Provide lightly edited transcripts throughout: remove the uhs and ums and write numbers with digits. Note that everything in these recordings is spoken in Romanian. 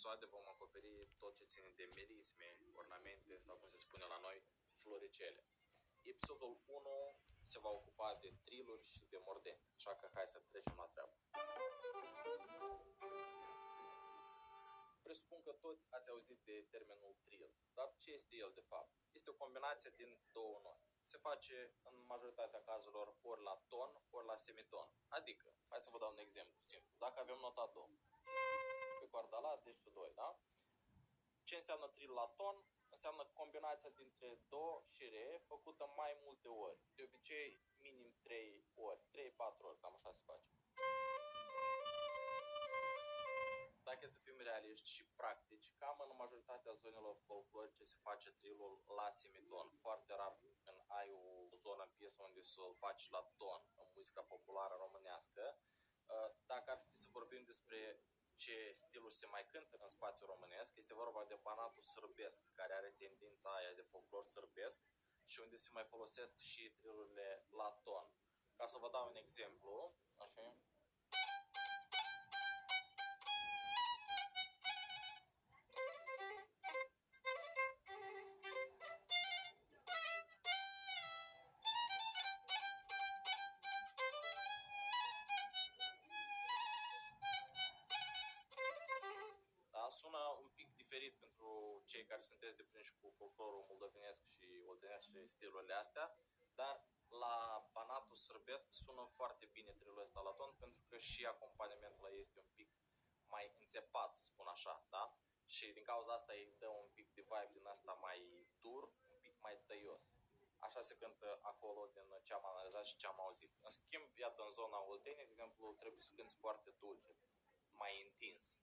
episoade vom acoperi tot ce ține de merisme, ornamente sau, cum se spune la noi, floricele. Episodul 1 se va ocupa de triluri și de mordeni, așa că hai să trecem la treabă. Presupun că toți ați auzit de termenul trill, dar ce este el de fapt? Este o combinație din două note. Se face în majoritatea cazurilor ori la ton, ori la semiton. Adică, hai să vă dau un exemplu simplu. Dacă avem nota do pe coarda la, deci su 2, da? Ce înseamnă trill la ton? Înseamnă combinația dintre do și re făcută mai multe ori. De obicei, minim 3 ori, 3-4 ori, cam așa se face. Dacă să fim realiști și practici, cam în majoritatea zonelor folclorice se face trillul la semiton. Foarte rar când ai o zonă în piesă unde să-l faci la ton în muzica populară românească. Dacă ar fi să vorbim despre ce stiluri se mai cântă în spațiul românesc, este vorba de banatul sârbesc, care are tendința aia de folclor sârbesc și unde se mai folosesc și trillurile la ton. Ca să vă dau un exemplu, așa. Sună un pic diferit pentru cei care sunteți deprinși cu folclorul moldovenesc și oltenesc și stilurile astea, dar la banatul sârbesc sună foarte bine trilul ăsta la ton, pentru că și acompaniamentul ăla este un pic mai înțepat, să spun așa, da? Și din cauza asta îi dă un pic de vibe din asta mai dur, un pic mai tăios. Așa se cântă acolo din ce am analizat și ce am auzit. În schimb, iată, în zona Olteniei, de exemplu, trebuie să cânti foarte dulce, mai întins.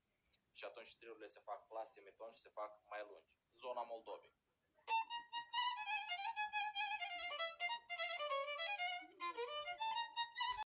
Și atunci trillurile se fac la semiton și se fac mai lungi. Zona Moldovei.